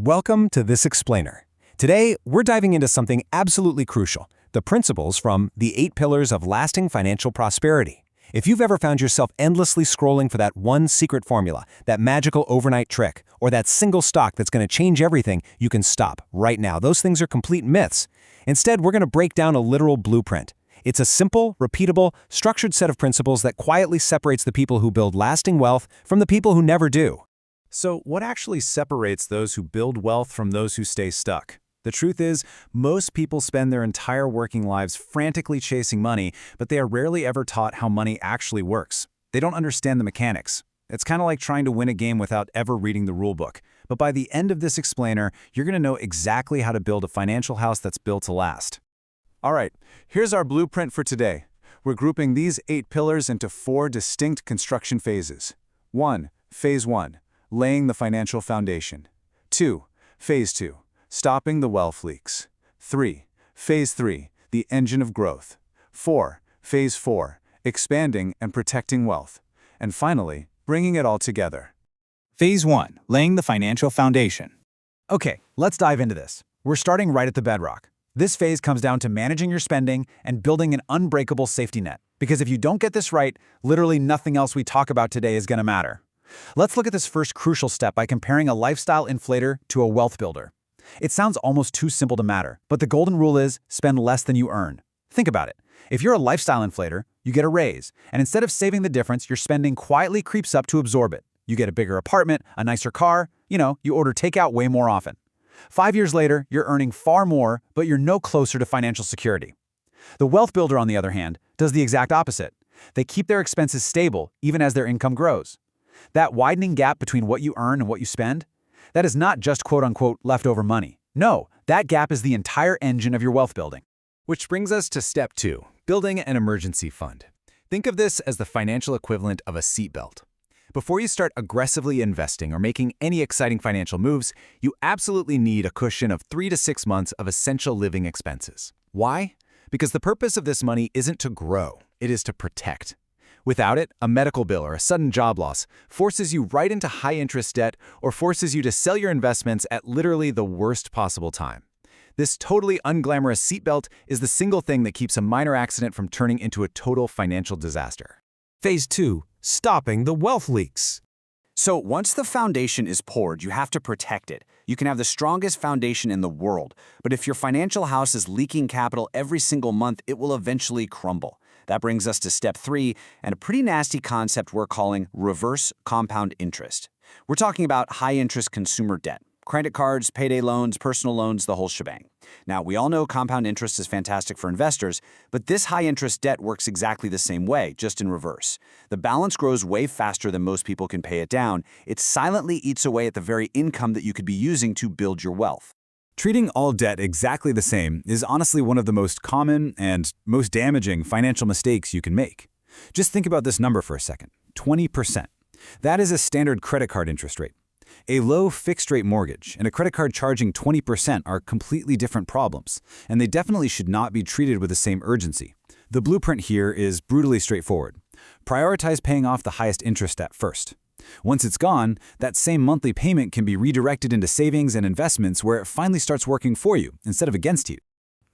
Welcome to This Explainer. Today, we're diving into something absolutely crucial, the principles from the 8 Pillars of Lasting Financial Prosperity. If you've ever found yourself endlessly scrolling for that one secret formula, that magical overnight trick, or that single stock that's going to change everything, you can stop right now. Those things are complete myths. Instead, we're going to break down a literal blueprint. It's a simple, repeatable, structured set of principles that quietly separates the people who build lasting wealth from the people who never do. So what actually separates those who build wealth from those who stay stuck? The truth is, most people spend their entire working lives frantically chasing money, but they are rarely ever taught how money actually works. They don't understand the mechanics. It's kind of like trying to win a game without ever reading the rulebook. But by the end of this explainer, you're going to know exactly how to build a financial house that's built to last. All right, here's our blueprint for today. We're grouping these 8 pillars into 4 distinct construction phases. 1. Phase 1. Laying the financial foundation. 2. Phase 2. Stopping the wealth leaks. 3. Phase 3. The engine of growth. 4. Phase 4. Expanding and protecting wealth. And finally, bringing it all together. Phase 1. Laying the financial foundation. Okay, let's dive into this. We're starting right at the bedrock. This phase comes down to managing your spending and building an unbreakable safety net. Because if you don't get this right, literally nothing else we talk about today is going to matter. Let's look at this first crucial step by comparing a lifestyle inflator to a wealth builder. It sounds almost too simple to matter, but the golden rule is spend less than you earn. Think about it. If you're a lifestyle inflator, you get a raise, and instead of saving the difference, your spending quietly creeps up to absorb it. You get a bigger apartment, a nicer car, you order takeout way more often. 5 years later, you're earning far more, but you're no closer to financial security. The wealth builder, on the other hand, does the exact opposite. They keep their expenses stable even as their income grows. That widening gap between what you earn and what you spend, that is not just quote-unquote leftover money. No, that gap is the entire engine of your wealth building. Which brings us to step 2, building an emergency fund. Think of this as the financial equivalent of a seatbelt. Before you start aggressively investing or making any exciting financial moves, you absolutely need a cushion of 3 to 6 months of essential living expenses. Why? Because the purpose of this money isn't to grow, it is to protect. Without it, a medical bill or a sudden job loss forces you right into high-interest debt or forces you to sell your investments at literally the worst possible time. This totally unglamorous seatbelt is the single thing that keeps a minor accident from turning into a total financial disaster. Phase 2. Stopping the wealth leaks. So once the foundation is poured, you have to protect it. You can have the strongest foundation in the world, but if your financial house is leaking capital every single month, it will eventually crumble. That brings us to step 3 and a pretty nasty concept we're calling reverse compound interest. We're talking about high-interest consumer debt. Credit cards, payday loans, personal loans, the whole shebang. Now, we all know compound interest is fantastic for investors, but this high-interest debt works exactly the same way, just in reverse. The balance grows way faster than most people can pay it down. It silently eats away at the very income that you could be using to build your wealth. Treating all debt exactly the same is honestly one of the most common and most damaging financial mistakes you can make. Just think about this number for a second, 20%. That is a standard credit card interest rate. A low fixed-rate mortgage and a credit card charging 20% are completely different problems, and they definitely should not be treated with the same urgency. The blueprint here is brutally straightforward. Prioritize paying off the highest interest debt first. Once it's gone, that same monthly payment can be redirected into savings and investments where it finally starts working for you instead of against you.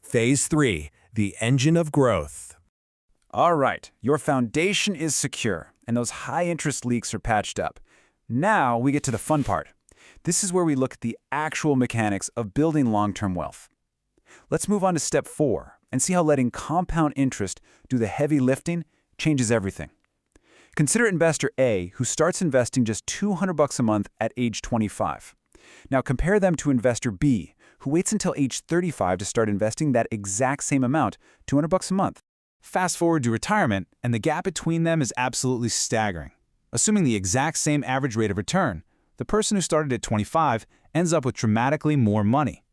Phase 3. The engine of growth. All right, your foundation is secure, and those high-interest leaks are patched up. Now we get to the fun part. This is where we look at the actual mechanics of building long-term wealth. Let's move on to step 4 and see how letting compound interest do the heavy lifting changes everything. Consider investor A, who starts investing just $200 a month at age 25. Now compare them to investor B, who waits until age 35 to start investing that exact same amount, $200 a month. Fast forward to retirement, and the gap between them is absolutely staggering. Assuming the exact same average rate of return, the person who started at 25 ends up with dramatically more money.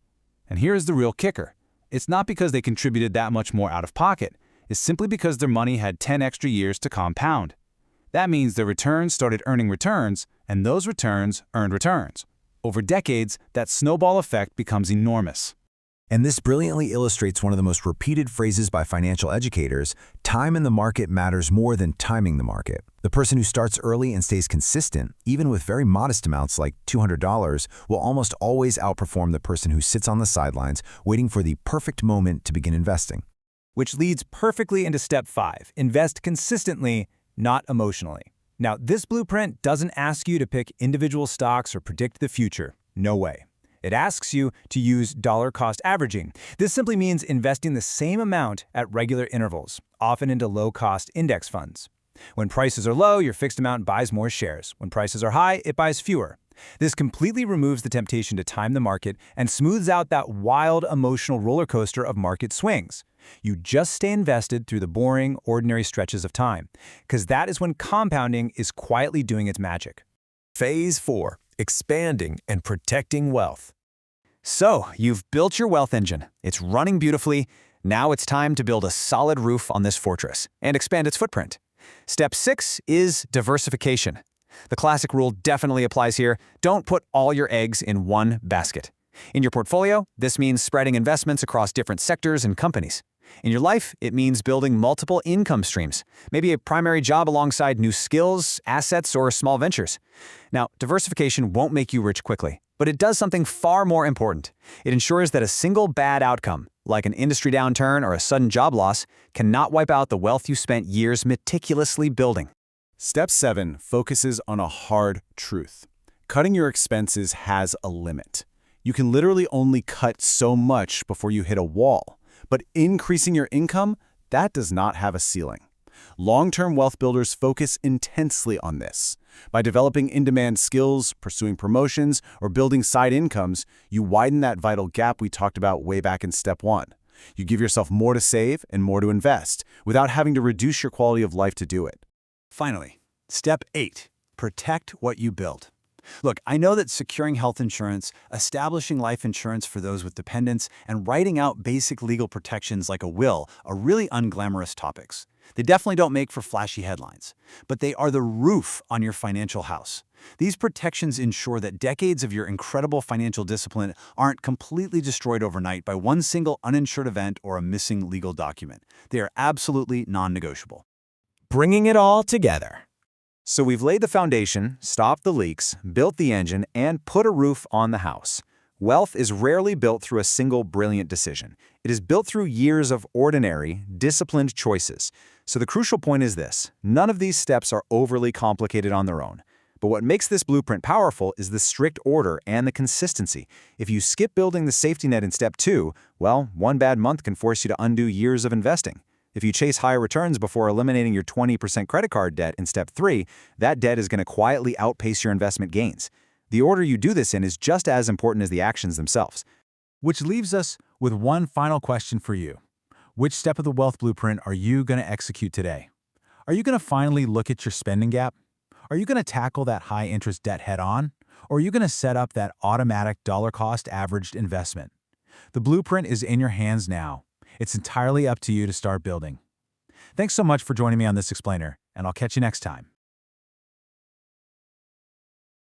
And here's the real kicker. It's not because they contributed that much more out of pocket. It's simply because their money had 10 extra years to compound. That means their returns started earning returns, and those returns earned returns. Over decades, that snowball effect becomes enormous. And this brilliantly illustrates one of the most repeated phrases by financial educators: time in the market matters more than timing the market. The person who starts early and stays consistent, even with very modest amounts like $200, will almost always outperform the person who sits on the sidelines waiting for the perfect moment to begin investing. Which leads perfectly into step 5, invest consistently, not emotionally. Now, this blueprint doesn't ask you to pick individual stocks or predict the future. No way. It asks you to use dollar-cost averaging. This simply means investing the same amount at regular intervals, often into low-cost index funds. When prices are low, your fixed amount buys more shares. When prices are high, it buys fewer. This completely removes the temptation to time the market and smooths out that wild emotional roller coaster of market swings. You just stay invested through the boring, ordinary stretches of time, because that is when compounding is quietly doing its magic. Phase 4. Expanding and protecting wealth. So, you've built your wealth engine. It's running beautifully. Now it's time to build a solid roof on this fortress and expand its footprint. Step 6 is diversification. The classic rule definitely applies here. Don't put all your eggs in one basket. In your portfolio, this means spreading investments across different sectors and companies. In your life, it means building multiple income streams, maybe a primary job alongside new skills, assets, or small ventures. Now, diversification won't make you rich quickly, but it does something far more important. It ensures that a single bad outcome, like an industry downturn or a sudden job loss, cannot wipe out the wealth you spent years meticulously building. Step 7 focuses on a hard truth. Cutting your expenses has a limit. You can literally only cut so much before you hit a wall. But increasing your income, that does not have a ceiling. Long-term wealth builders focus intensely on this. By developing in-demand skills, pursuing promotions, or building side incomes, you widen that vital gap we talked about way back in step 1. You give yourself more to save and more to invest, without having to reduce your quality of life to do it. Finally, step 8, protect what you build. Look, I know that securing health insurance, establishing life insurance for those with dependents, and writing out basic legal protections like a will are really unglamorous topics. They definitely don't make for flashy headlines, but they are the roof on your financial house. These protections ensure that decades of your incredible financial discipline aren't completely destroyed overnight by one single uninsured event or a missing legal document. They are absolutely non-negotiable. Bringing it all together. So we've laid the foundation, stopped the leaks, built the engine, and put a roof on the house. Wealth is rarely built through a single brilliant decision. It is built through years of ordinary, disciplined choices. So the crucial point is this: none of these steps are overly complicated on their own. But what makes this blueprint powerful is the strict order and the consistency. If you skip building the safety net in step 2, well, one bad month can force you to undo years of investing. If you chase higher returns before eliminating your 20% credit card debt in step 3, that debt is going to quietly outpace your investment gains. The order you do this in is just as important as the actions themselves. Which leaves us with one final question for you. Which step of the wealth blueprint are you going to execute today? Are you going to finally look at your spending gap? Are you going to tackle that high-interest debt head-on? Or are you going to set up that automatic dollar-cost averaged investment? The blueprint is in your hands now. It's entirely up to you to start building. Thanks so much for joining me on this explainer, and I'll catch you next time.